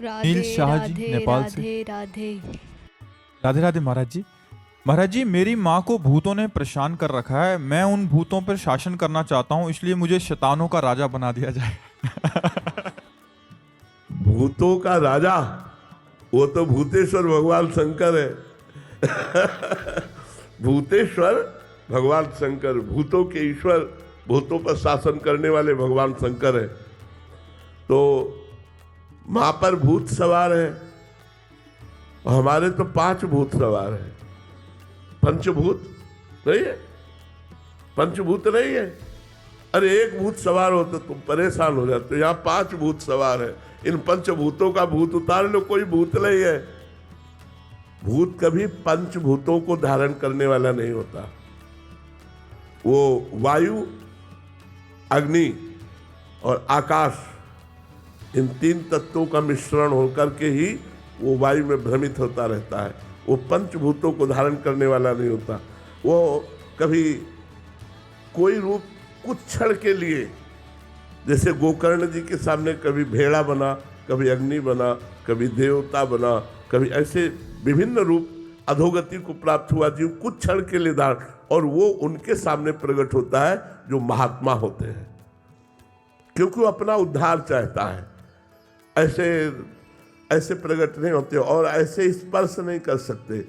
नील राधे शाह जी राधे नेपाल से। राधे राधे। राधे राधे महाराज जी। महाराज जी, मेरी माँ को भूतों ने परेशान कर रखा है। मैं उन भूतों पर शासन करना चाहता हूँ, इसलिए मुझे शैतानों का राजा बना दिया जाए। भूतों का राजा वो तो भूतेश्वर भगवान शंकर है। भूतेश्वर भगवान शंकर, भूतों के ईश्वर, भूतों पर शासन करने वाले भगवान शंकर है। तो मां पर भूत सवार है और हमारे तो 5 भूत सवार है। पंचभूत नहीं है, पंचभूत नहीं है। अरे एक भूत सवार हो तो तुम परेशान हो जाते हो, यहाँ 5 भूत सवार है। इन पंचभूतों का भूत उतार लो, कोई भूत नहीं है। भूत कभी पंचभूतों को धारण करने वाला नहीं होता। वो वायु, अग्नि और आकाश, इन 3 तत्वों का मिश्रण होकर के ही वो वायु में भ्रमित होता रहता है। वो पंचभूतों को धारण करने वाला नहीं होता। वो कभी कोई रूप कुछ क्षण के लिए, जैसे गोकर्ण जी के सामने कभी भेड़ा बना, कभी अग्नि बना, कभी देवता बना, कभी ऐसे विभिन्न रूप अधोगति को प्राप्त हुआ जीव कुछ क्षण के लिए धारण, और वो उनके सामने प्रकट होता है जो महात्मा होते हैं, क्योंकि वो अपना उद्धार चाहता है। ऐसे ऐसे प्रकट नहीं होते और ऐसे स्पर्श नहीं कर सकते,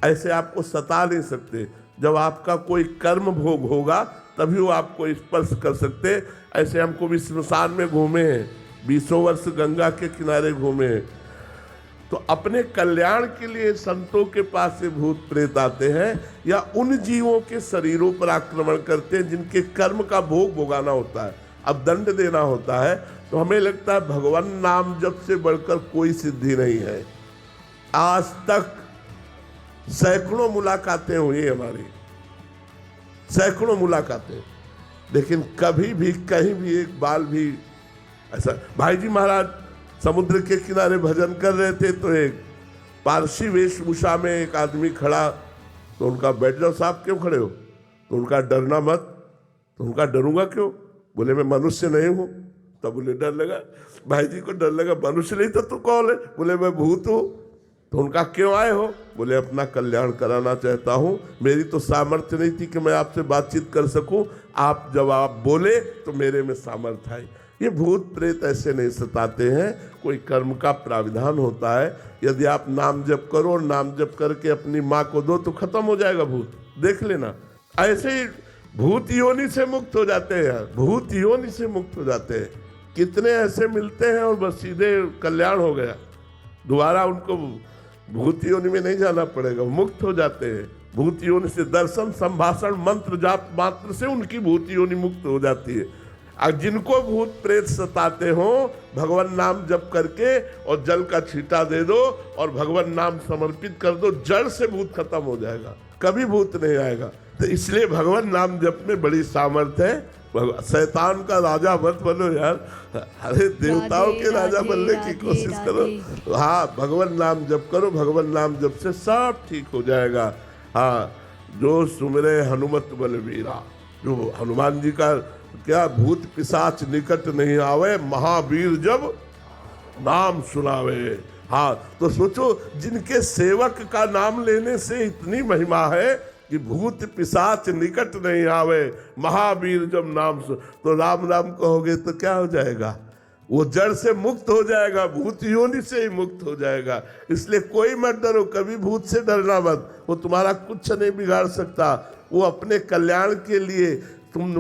ऐसे आपको सता नहीं सकते। जब आपका कोई कर्म भोग होगा तभी वो आपको स्पर्श कर सकते। ऐसे हमको भी श्मशान में घूमे हैं, 20 वर्ष गंगा के किनारे घूमे हैं। तो अपने कल्याण के लिए संतों के पास से भूत प्रेत आते हैं या उन जीवों के शरीरों पर आक्रमण करते हैं जिनके कर्म का भोग भोगाना होता है, अब दंड देना होता है। तो हमें लगता है भगवान नाम जप से बढ़कर कोई सिद्धि नहीं है। आज तक सैकड़ों मुलाकातें हुई हमारी, सैकड़ों मुलाकातें, लेकिन कभी भी कहीं भी एक बाल भी ऐसा। भाई जी महाराज समुद्र के किनारे भजन कर रहे थे तो एक पारसी वेशभूषा में एक आदमी खड़ा, तो उनका बैठ जाओ साहब, क्यों खड़े हो? तो उनका डरना मत। तो उनका डरूंगा क्यों? बोले मैं मनुष्य नहीं हूं। तब बोले डर लगा, भाई जी को डर लगा, मनुष्य नहीं तो तू कौन है? बोले मैं भूत हूं। तो उनका क्यों आए हो? बोले अपना कल्याण कराना चाहता हूं, मेरी तो सामर्थ्य नहीं थी कि मैं आपसे बातचीत कर सकूं, आप जब आप बोले तो मेरे में सामर्थ्य आई। ये भूत प्रेत ऐसे नहीं सताते हैं, कोई कर्म का प्राविधान होता है। यदि आप नाम जप करो और नाम जप करके अपनी माँ को दो तो खत्म हो जाएगा भूत, देख लेना। ऐसे ही भूत योनि से मुक्त हो जाते हैं यार, भूत योनि से मुक्त हो जाते हैं। कितने ऐसे मिलते हैं और बस सीधे कल्याण हो गया, दोबारा उनको भूत योनि में नहीं जाना पड़ेगा, मुक्त हो जाते हैं। भूत योनि से दर्शन, संभाषण, मंत्र जाप मात्र से उनकी भूत योनि मुक्त हो जाती है। और जिनको भूत प्रेत सताते हो, भगवान नाम जप करके और जल का छींटा दे दो और भगवान नाम समर्पित कर दो, जड़ से भूत खत्म हो जाएगा, कभी भूत नहीं आएगा। तो इसलिए भगवान नाम जप में बड़ी सामर्थ्य है। शैतान का राजा मत बनो यार, अरे देवताओं के राजा बनने की कोशिश करो। हाँ, भगवान नाम जप करो, भगवान नाम जप से सब ठीक हो जाएगा। हाँ, जो सुमिरे हनुमत बलवीरा, जो हनुमान जी का क्या, भूत पिशाच निकट नहीं आवे, महावीर जब नाम सुनावे। हाँ, तो सोचो जिनके सेवक का नाम लेने से इतनी महिमा है कि भूत पिशाच निकट नहीं आवे, महावीर जब नाम सुन, तो राम राम कहोगे तो क्या हो जाएगा? वो जड़ से मुक्त हो जाएगा, भूत योनि से ही मुक्त हो जाएगा। इसलिए कोई मत डरो, कभी भूत से डरना मत, वो तुम्हारा कुछ नहीं बिगाड़ सकता। वो अपने कल्याण के लिए तुम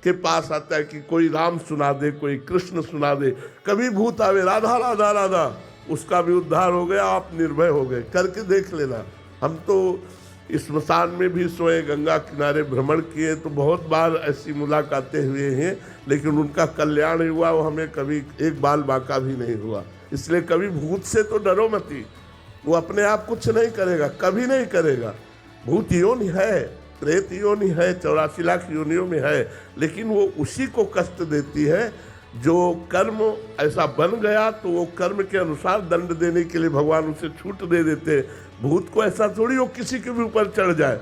के पास आता है कि कोई राम सुना दे, कोई कृष्ण सुना दे। कभी भूत आवे राधा राधा राधा, उसका भी उद्धार हो गया, आप निर्भय हो गए। करके देख लेना। हम तो स्मशान में भी सोए, गंगा किनारे भ्रमण किए, तो बहुत बार ऐसी मुलाकातें हुए हैं, लेकिन उनका कल्याण हुआ, वो हमें कभी एक बाल बांका भी नहीं हुआ। इसलिए कभी भूत से तो डरो मती, वो अपने आप कुछ नहीं करेगा, कभी नहीं करेगा। भूत योनि है, प्रेत योनि है, 84 लाख योनियों में है, लेकिन वो उसी को कष्ट देती है जो कर्म ऐसा बन गया, तो वो कर्म के अनुसार दंड देने के लिए भगवान उसे छूट दे देते। भूत को ऐसा थोड़ी वो किसी के भी ऊपर चढ़ जाए,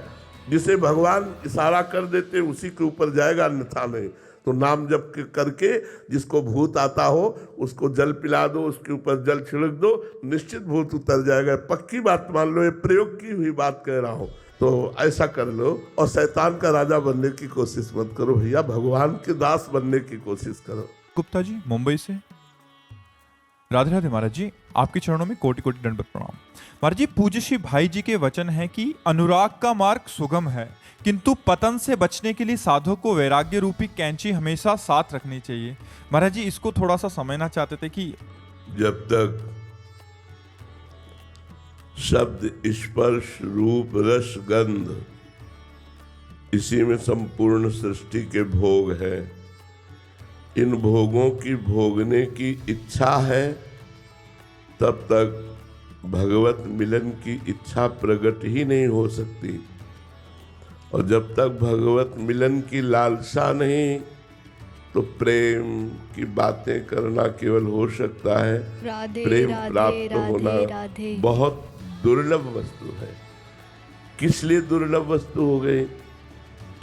जिसे भगवान इशारा कर देते उसी के ऊपर जाएगा, अन्यथा नहीं। तो नाम जप करके जिसको भूत आता हो उसको जल पिला दो, उसके ऊपर जल छिड़क दो, निश्चित भूत उतर जाएगा। पक्की बात मान लो, ये प्रयोग की हुई बात कह रहा हूं। तो ऐसा कर लो और शैतान का राजा बनने की कोशिश मत करो भैया, भगवान के दास बनने की कोशिश करो। गुप्ता जी मुंबई से। राधे राधे महाराज जी, आपके चरणों में कोटि कोटि दंडवत प्रणाम। महाराज जी, पूज्य श्री भाई जी के वचन है कि अनुराग का मार्ग सुगम है, किंतु पतन से बचने के लिए साधक को वैराग्य रूपी कैंची हमेशा साथ रखनी चाहिए। महाराज जी, इसको थोड़ा सा समझना चाहते थे कि जब तक शब्द, स्पर्श, रूप, रस, गंध, इसी में संपूर्ण सृष्टि के भोग है, इन भोगों की भोगने की इच्छा है, तब तक भगवत मिलन की इच्छा प्रकट ही नहीं हो सकती। और जब तक भगवत मिलन की लालसा नहीं, तो प्रेम की बातें करना केवल हो सकता है। राधे प्रेम राधे प्राप्त होना राधे राधे। बहुत दुर्लभ वस्तु है। किस लिए दुर्लभ वस्तु हो गई?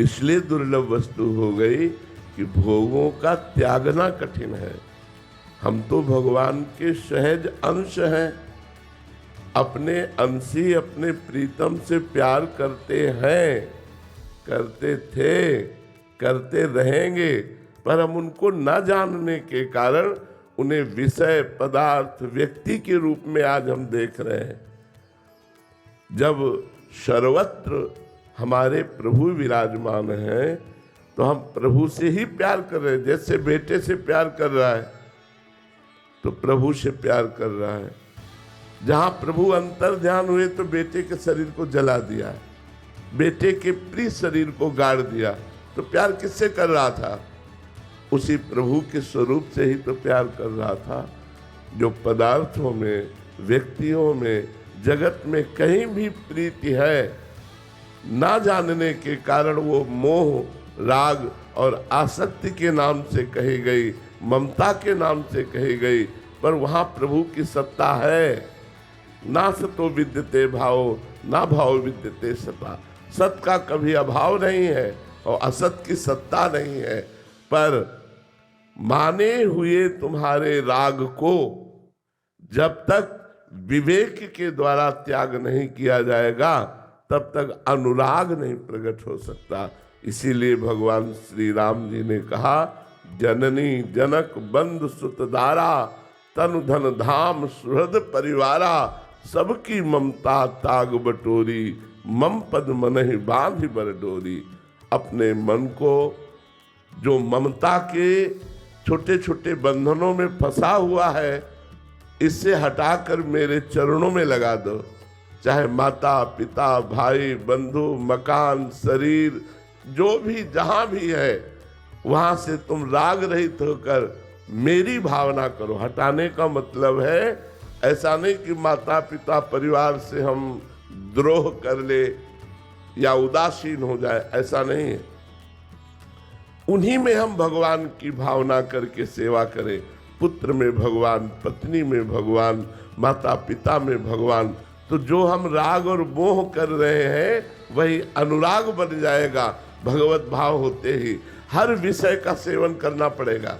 इसलिए दुर्लभ वस्तु हो गई कि भोगों का त्यागना कठिन है। हम तो भगवान के सहज अंश हैं, अपने अंशी अपने प्रीतम से प्यार करते हैं, करते थे, करते रहेंगे, पर हम उनको न जानने के कारण उन्हें विषय, पदार्थ, व्यक्ति के रूप में आज हम देख रहे हैं। जब सर्वत्र हमारे प्रभु विराजमान हैं, तो हम प्रभु से ही प्यार कर रहे हैं। जैसे बेटे से प्यार कर रहा है, तो प्रभु से प्यार कर रहा है। जहां प्रभु अंतर ध्यान हुए, तो बेटे के शरीर को जला दिया, बेटे के प्रिय शरीर को गाड़ दिया। तो प्यार किससे कर रहा था? उसी प्रभु के स्वरूप से ही तो प्यार कर रहा था। जो पदार्थों में, व्यक्तियों में, जगत में कहीं भी प्रीति है, ना जानने के कारण वो मोह, राग और आसक्ति के नाम से कही गई, ममता के नाम से कही गई, पर वहाँ प्रभु की सत्ता है। ना सतो विद्यते भाव, ना भाव विद्यते सता। सत का कभी अभाव नहीं है और असत की सत्ता नहीं है। पर माने हुए तुम्हारे राग को जब तक विवेक के द्वारा त्याग नहीं किया जाएगा, तब तक अनुराग नहीं प्रकट हो सकता। इसीलिए भगवान श्री राम जी ने कहा, जननी जनक बंधु सुतदारा, तनु धन धाम सुहृद परिवारा, सबकी ममता ताग बटोरी, मम पद मनहि बांधि बर डोरी। अपने मन को जो ममता के छोटे छोटे बंधनों में फंसा हुआ है, इससे हटाकर मेरे चरणों में लगा दो। चाहे माता पिता, भाई बंधु, मकान, शरीर, जो भी जहां भी है, वहां से तुम राग रहित होकर मेरी भावना करो। हटाने का मतलब है ऐसा नहीं कि माता पिता परिवार से हम द्रोह कर ले या उदासीन हो जाए, ऐसा नहीं है। उन्हीं में हम भगवान की भावना करके सेवा करें। पुत्र में भगवान, पत्नी में भगवान, माता पिता में भगवान। तो जो हम राग और मोह कर रहे हैं, वही अनुराग बन जाएगा। भगवत भाव होते ही हर विषय का सेवन करना पड़ेगा।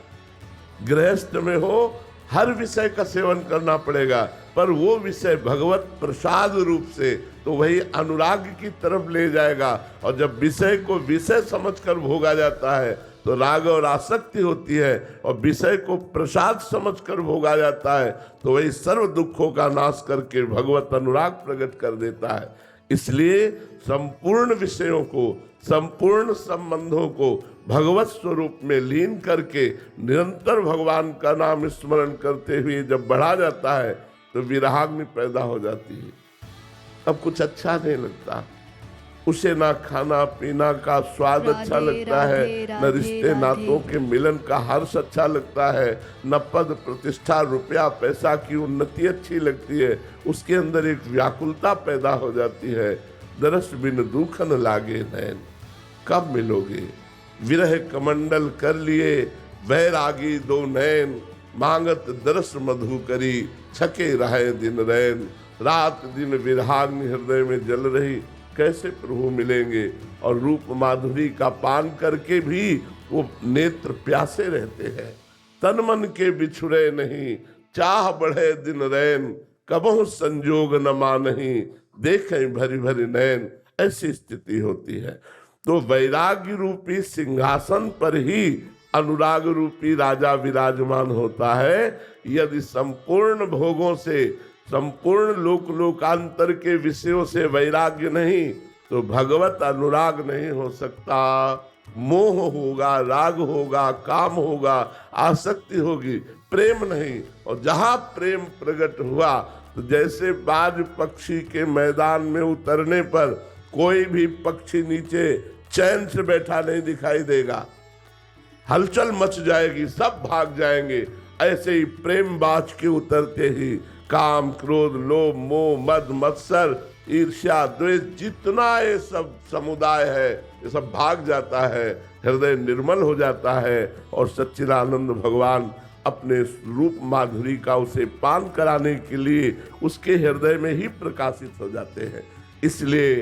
गृहस्थ में हो, हर विषय का सेवन करना पड़ेगा, पर वो विषय भगवत प्रसाद रूप से, तो वही अनुराग की तरफ ले जाएगा। और जब विषय को विषय समझकर भोगा जाता है, तो राग और आसक्ति होती है, और विषय को प्रसाद समझकर भोगा जाता है, तो वही सर्व दुखों का नाश करके भगवत अनुराग प्रकट कर देता है। इसलिए संपूर्ण विषयों को, संपूर्ण संबंधों को भगवत स्वरूप में लीन करके निरंतर भगवान का नाम स्मरण करते हुए जब बढ़ा जाता है, तो विराग्नि पैदा हो जाती है। अब कुछ अच्छा नहीं लगता उसे, ना खाना पीना का स्वाद अच्छा लगता है, न रिश्ते नातों के मिलन का हर्ष अच्छा लगता है, न पद प्रतिष्ठा रुपया पैसा की उन्नति अच्छी लगती है। उसके अंदर एक व्याकुलता पैदा हो जाती है। दरस बिन दुखन लागे नैन, कब मिलोगे? विरह कमंडल कर लिए बैरागी दो नैन, मांगत दरस मधु करी, छके रहे दिन रैन। रात दिन विरहाग्नि हृदय में जल रही, कैसे प्रभु मिलेंगे? और रूप माधुरी का पान करके भी वो नेत्र प्यासे रहते हैं। तन मन के बिछुड़े नहीं, चाह बढ़े दिन रैन, कबहु संजोग न मानही, देखें भरी भरी नैन। ऐसी स्थिति होती है। तो वैराग्य रूपी सिंहासन पर ही अनुराग रूपी राजा विराजमान होता है। यदि संपूर्ण भोगों से, संपूर्ण लोक लोकांतर के विषयों से वैराग्य नहीं, तो भगवत अनुराग नहीं हो सकता। मोह होगा, राग होगा, काम होगा, आसक्ति होगी, प्रेम नहीं। और जहां प्रेम प्रकट हुआ, तो जैसे बाज पक्षी के मैदान में उतरने पर कोई भी पक्षी नीचे चैन से बैठा नहीं दिखाई देगा, हलचल मच जाएगी, सब भाग जाएंगे। ऐसे ही प्रेम बाज के उतरते ही काम, क्रोध, लोभ, मोह, मद, मत्सर, ईर्ष्या, द्वेष, जितना ये सब समुदाय है, ये सब भाग जाता है। हृदय निर्मल हो जाता है और सच्चिदानंद भगवान अपने रूप माधुरी का उसे पान कराने के लिए उसके हृदय में ही प्रकाशित हो जाते हैं। इसलिए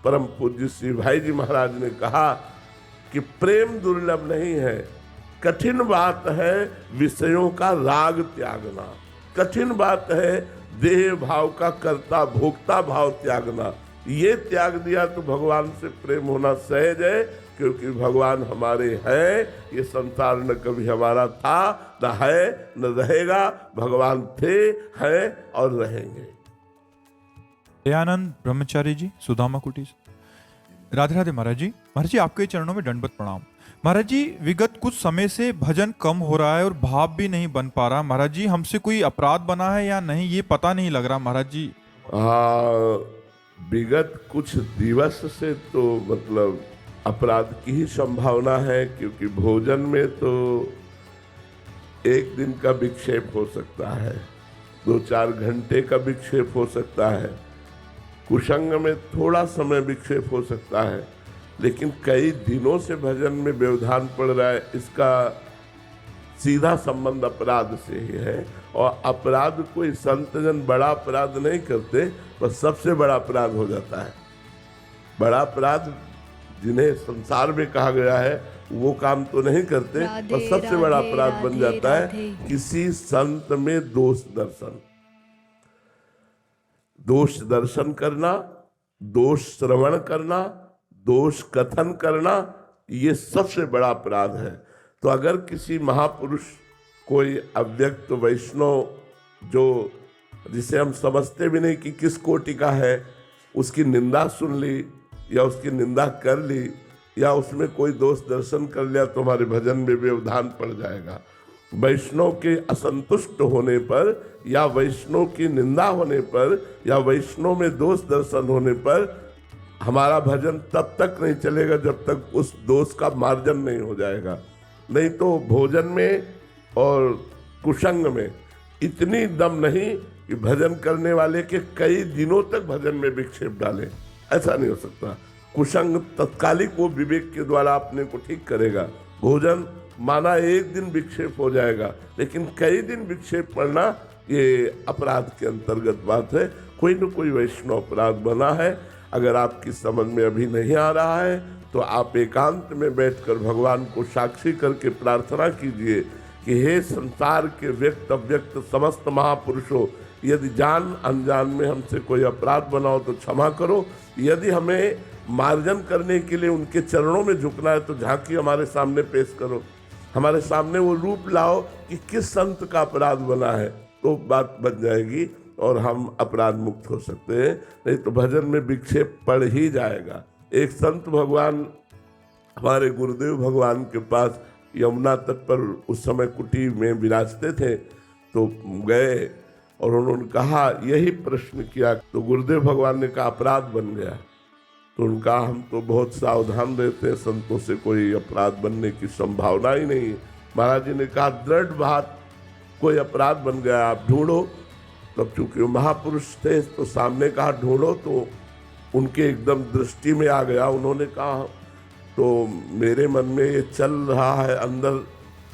परम पूज्य श्री भाई जी महाराज ने कहा कि प्रेम दुर्लभ नहीं है, कठिन बात है विषयों का राग त्यागना, कठिन बात है देह भाव का कर्ता भोक्ता भाव त्यागना। ये त्याग दिया तो भगवान से प्रेम होना सहज है, क्योंकि भगवान हमारे हैं। ये संसार न कभी हमारा था, न है, न रहेगा। भगवान थे, हैं और रहेंगे। दयानंद ब्रह्मचारी जी, सुदामा कुटी से। राधे राधे महाराज जी। महाराज जी, आपके चरणों में दंडवत प्रणाम। महाराज जी, विगत कुछ समय से भजन कम हो रहा है और भाव भी नहीं बन पा रहा। महाराज जी, हमसे कोई अपराध बना है या नहीं, ये पता नहीं लग रहा महाराज जी। विगत कुछ दिवस से तो मतलब अपराध की ही संभावना है, क्योंकि भोजन में तो एक दिन का विक्षेप हो सकता है, 2-4 घंटे का विक्षेप हो सकता है, कुसंग में थोड़ा समय विक्षेप हो सकता है, लेकिन कई दिनों से भजन में व्यवधान पड़ रहा है। इसका सीधा संबंध अपराध से ही है। और अपराध कोई संतजन बड़ा अपराध नहीं करते, बस सबसे बड़ा अपराध हो जाता है। बड़ा अपराध जिन्हें संसार में कहा गया है वो काम तो नहीं करते, पर सबसे बड़ा अपराध बन जाता है किसी संत में दोष दर्शन। दोष दर्शन करना, दोष श्रवण करना, दोष कथन करना, ये सबसे बड़ा अपराध है। तो अगर किसी महापुरुष, कोई अव्यक्त वैष्णव, जो जिसे हम समझते भी नहीं कि किस कोटि का है, उसकी निंदा सुन ली या उसकी निंदा कर ली या उसमें कोई दोष दर्शन कर लिया, तो हमारे भजन में व्यवधान पड़ जाएगा। वैष्णव के असंतुष्ट होने पर या वैष्णव की निंदा होने पर या वैष्णव में दोष दर्शन होने पर हमारा भजन तब तक नहीं चलेगा जब तक उस दोष का मार्जन नहीं हो जाएगा। नहीं तो भोजन में और कुसंग में इतनी दम नहीं कि भजन करने वाले के कई दिनों तक भजन में विक्षेप डाले, ऐसा नहीं हो सकता। कुसंग तत्कालिक वो विवेक के द्वारा अपने को ठीक करेगा। भोजन माना एक दिन विक्षेप हो जाएगा, लेकिन कई दिन विक्षेप पड़ना ये अपराध के अंतर्गत बात है। कोई न कोई वैष्णव अपराध बना है। अगर आपकी समझ में अभी नहीं आ रहा है तो आप एकांत में बैठकर भगवान को साक्षी करके प्रार्थना कीजिए कि हे संसार के व्यक्त अव्यक्त समस्त महापुरुषों, यदि जान अनजान में हमसे कोई अपराध बना हो तो क्षमा करो। यदि हमें मार्जन करने के लिए उनके चरणों में झुकना है तो झांकी हमारे सामने पेश करो, हमारे सामने वो रूप लाओ कि किस संत का अपराध बना है, तो बात बन जाएगी और हम अपराध मुक्त हो सकते हैं। नहीं तो भजन में विक्षेप पड़ ही जाएगा। एक संत भगवान, हमारे गुरुदेव भगवान के पास यमुना तट पर उस समय कुटी में विराजते थे, तो गए और उन्होंने कहा, यही प्रश्न किया, तो गुरुदेव भगवान ने कहा अपराध बन गया। तो उनका हम तो बहुत सावधान रहते हैं, संतों से कोई अपराध बनने की संभावना ही नहीं। महाराज जी ने कहा दृढ़ बात, कोई अपराध बन गया आप ढूंढो। तब चूंकि वो महापुरुष थे तो सामने कहा ढूंढो, तो उनके एकदम दृष्टि में आ गया। उन्होंने कहा तो मेरे मन में ये चल रहा है अंदर,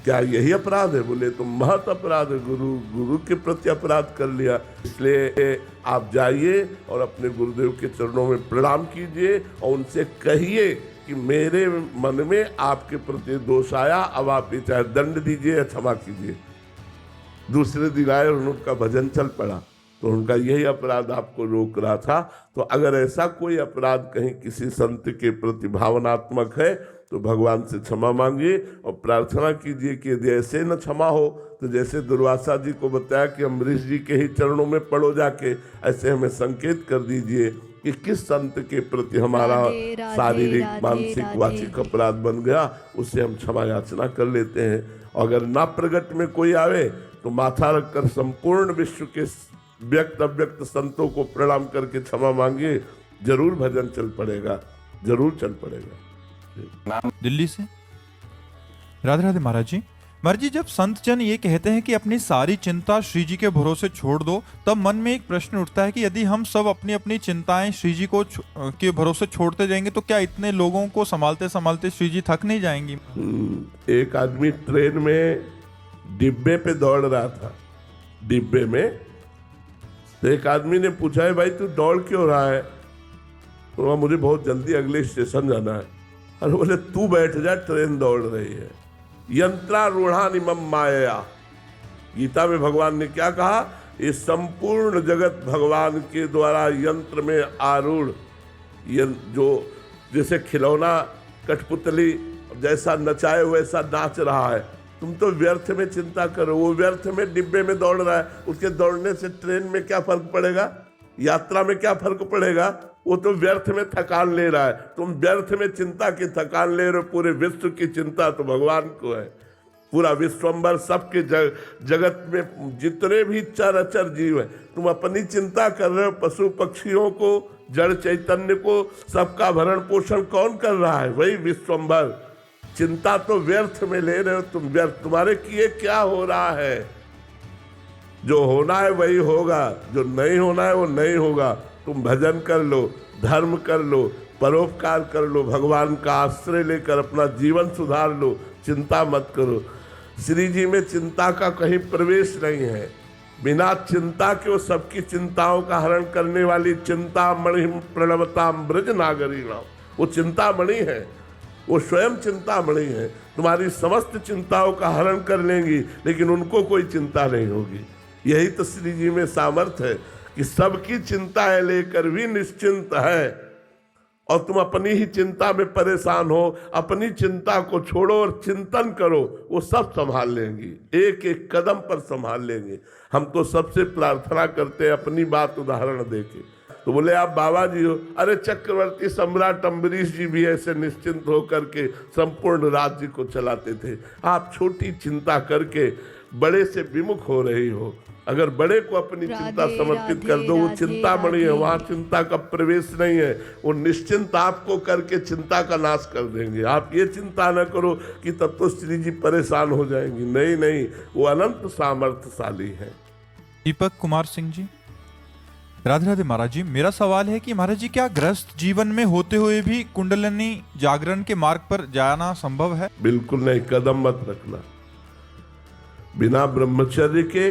क्या यही अपराध है? बोले तो महत अपराध है, गुरु के प्रति अपराध कर लिया। इसलिए आप जाइए और अपने गुरुदेव के चरणों में प्रणाम कीजिए और उनसे कहिए कि मेरे मन में आपके प्रति दोष आया, अब आप ये चाहे दंड दीजिए या क्षमा कीजिए। दूसरे दिन आए और उनका भजन चल पड़ा, तो उनका यही अपराध आपको रोक रहा था। तो अगर ऐसा कोई अपराध कहीं किसी संत के प्रति भावनात्मक है तो भगवान से क्षमा मांगिए और प्रार्थना कीजिए कि यदि ऐसे न क्षमा हो तो जैसे दुर्वासा जी को बताया कि अम्बरीश जी के ही चरणों में पड़ो जाके, ऐसे हमें संकेत कर दीजिए कि किस संत के प्रति हमारा शारीरिक, मानसिक, वाचिक अपराध बन गया, उससे हम क्षमा याचना कर लेते हैं। अगर ना प्रगट में कोई आवे तो माथा रखकर संपूर्ण विश्व के व्यक्त अव्यक्त संतों को प्रणाम करके क्षमा मांगिए, जरूर भजन चल पड़ेगा, जरूर चल पड़ेगा। दिल्ली से राधे राधे महाराज जी। महाराज जी, जब संत जन ये कहते हैं कि अपनी सारी चिंता श्री जी के भरोसे छोड़ दो, तब मन में एक प्रश्न उठता है कि यदि हम सब अपनी अपनी चिंताएं श्री जी को के भरोसे छोड़ते जाएंगे तो क्या इतने लोगों को संभालते संभालते श्री जी थक नहीं जाएंगी? एक आदमी ट्रेन में डिब्बे पे दौड़ रहा था, डिब्बे में, तो एक आदमी ने पूछा है भाई तू दौड़ क्यों रहा है? तो मुझे बहुत जल्दी अगले स्टेशन जाना है। अरे बोले तू बैठ जा, ट्रेन दौड़ रही है। यंत्रारूढ़ानिमम माया, गीता में भगवान ने क्या कहा? ये संपूर्ण जगत भगवान के द्वारा यंत्र में आरूढ़, जो जैसे खिलौना कठपुतली जैसा नचाए वैसा नाच रहा है। तुम तो व्यर्थ में चिंता करो, वो व्यर्थ में डिब्बे में दौड़ रहा है, उसके दौड़ने से ट्रेन में क्या फर्क पड़ेगा, यात्रा में क्या फर्क पड़ेगा? वो तो व्यर्थ में थकान ले रहा है, तुम व्यर्थ में चिंता की थकान ले रहे हो। पूरे विश्व की चिंता तो भगवान को है। पूरा विश्वम्बर सबके जगत में जितने भी चर अचर जीव है, तुम अपनी चिंता कर रहे हो। पशु पक्षियों को, जड़ चैतन्य को, सबका भरण पोषण कौन कर रहा है? वही विश्वम्बर। चिंता तो व्यर्थ में ले रहे हो तुम, व्यर्थ। तुम्हारे किए क्या हो रहा है? जो होना है वही होगा, जो नहीं होना है वो नहीं होगा। तुम भजन कर लो, धर्म कर लो, परोपकार कर लो, भगवान का आश्रय लेकर अपना जीवन सुधार लो, चिंता मत करो। श्री जी में चिंता का कहीं प्रवेश नहीं है। बिना चिंता के वो सबकी चिंताओं का हरण करने वाली चिंतामणि प्रणवताम ब्रज नागरी नाम, वो चिंतामणि है, वो स्वयं चिंतामणि है। तुम्हारी समस्त चिंताओं का हरण कर लेंगी, लेकिन उनको कोई चिंता नहीं होगी। यही तो श्री जी में सामर्थ्य है कि सबकी चिंता है लेकर भी निश्चिंत है। और तुम अपनी ही चिंता में परेशान हो, अपनी चिंता को छोड़ो और चिंतन करो, वो सब संभाल लेंगी, एक एक कदम पर संभाल लेंगे। हम तो सबसे प्रार्थना करते हैं अपनी बात उदाहरण देके। तो बोले आप बाबा जी हो? अरे चक्रवर्ती सम्राट अम्बरीश जी भी ऐसे निश्चिंत होकर के संपूर्ण राज्य को चलाते थे। आप छोटी चिंता करके बड़े से विमुख हो रही हो। अगर बड़े को अपनी चिंता समर्पित कर दो, वो चिंतामणि है, वहां चिंता का प्रवेश नहीं है। वो निश्चिंत आपको करके चिंता का नाश कर देंगे। आप ये चिंता न करो कि तब तो श्री जी परेशान हो जाएंगी। नहीं नहीं, वो अनंत सामर्थ्यशाली है। दीपक कुमार सिंह जी, राधे राधे महाराज जी। मेरा सवाल है कि महाराज जी, क्या गृहस्थ जीवन में होते हुए भी कुंडलिनी जागरण के मार्ग पर जाना संभव है? बिल्कुल नहीं, कदम मत रखना। बिना ब्रह्मचर्य के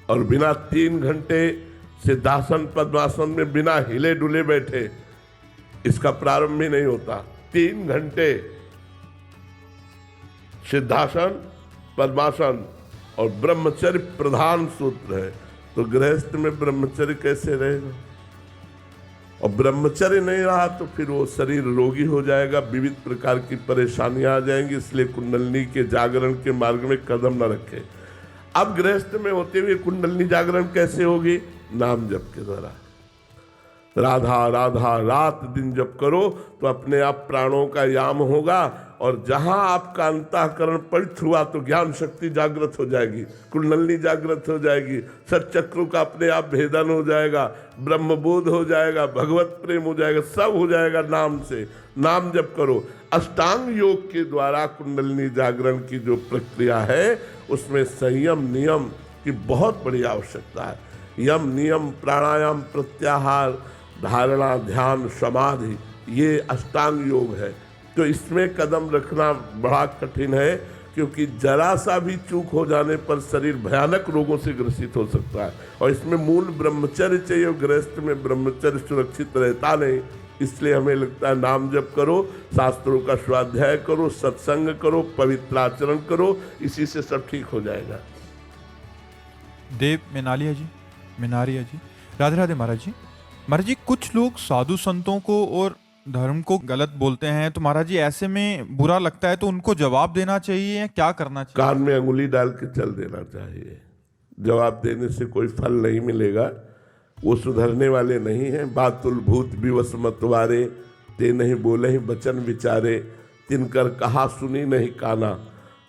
और बिना 3 घंटे सिद्धासन पद्मासन में बिना हिले डुले बैठे इसका प्रारंभ ही नहीं होता। 3 घंटे सिद्धासन पद्मासन और ब्रह्मचर्य प्रधान सूत्र है। तो गृहस्थ में ब्रह्मचर्य कैसे रहेगा? और ब्रह्मचर्य नहीं रहा तो फिर वो शरीर रोगी हो जाएगा, विविध प्रकार की परेशानियां आ जाएंगी। इसलिए कुंडलिनी के जागरण के मार्ग में कदम न रखे। अब गृहस्थ में होते हुए कुंडलिनी जागरण कैसे होगी? नाम जप के द्वारा। राधा राधा रात दिन जप करो तो अपने आप प्राणों का याम होगा। और जहां आपका अंतःकरण पवित्र हुआ तो ज्ञान शक्ति जागृत हो जाएगी, कुंडलिनी जागृत हो जाएगी, सच्चक्रों का अपने आप भेदन हो जाएगा, ब्रह्मबोध हो जाएगा, भगवत प्रेम हो जाएगा, सब हो जाएगा नाम से। नाम जप करो। अष्टांग योग के द्वारा कुंडलिनी जागरण की जो प्रक्रिया है उसमें संयम नियम की बहुत बड़ी आवश्यकता है। यम नियम प्राणायाम प्रत्याहार धारणा ध्यान समाधि, ये अष्टांग योग है। तो इसमें कदम रखना बड़ा कठिन है, क्योंकि जरा सा भी चूक हो जाने पर शरीर भयानक रोगों से ग्रसित हो सकता है। और इसमें मूल ब्रह्मचर्य चाहिए। गृहस्थ में ब्रह्मचर्य सुरक्षित रहता नहीं, इसलिए हमें लगता है नाम जप करो, शास्त्रों का स्वाध्याय करो, सत्संग करो, पवित्र आचरण करो, इसी से सब ठीक हो जाएगा। देव मिनालिया जी, मिनारिया जी, राधे राधे महाराज जी। महाराज जी, कुछ लोग साधु संतों को और धर्म को गलत बोलते हैं, तो महाराज जी ऐसे में बुरा लगता है तो उनको जवाब देना चाहिए या क्या करना चाहिए? कान में अंगुली डाल के चल देना चाहिए। जवाब देने से कोई फल नहीं मिलेगा, वो सुधरने वाले नहीं हैं। बातुल भूत विवश मतवारे, ते नहीं बोले ही बचन विचारे, तिनकर कहा सुनी नहीं काना,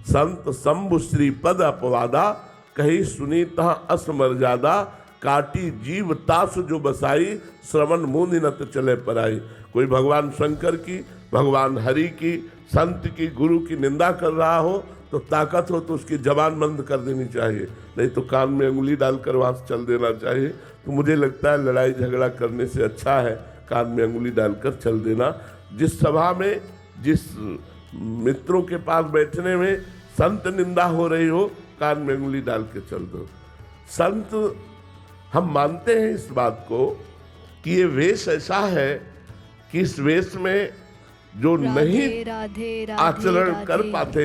संत शंभु श्री पद अपवादा, कही सुनी तहाँ असमर्यादा, काटी जीव तास जो बसाई, श्रवण मुनि नत चले पराई। कोई भगवान शंकर की, भगवान हरि की, संत की, गुरु की निंदा कर रहा हो तो ताकत हो तो उसकी जबान बंद कर देनी चाहिए, नहीं तो कान में अंगुली डालकर वहाँ से चल देना चाहिए। तो मुझे लगता है लड़ाई झगड़ा करने से अच्छा है कान में अंगुली डालकर चल देना। जिस सभा में, जिस मित्रों के पास बैठने में संत निंदा हो रही हो, कान में अंगुली डाल के चल दो। संत, हम मानते हैं इस बात को कि ये वेश ऐसा है कि इस वेश में जो नहीं आचरण कर पाते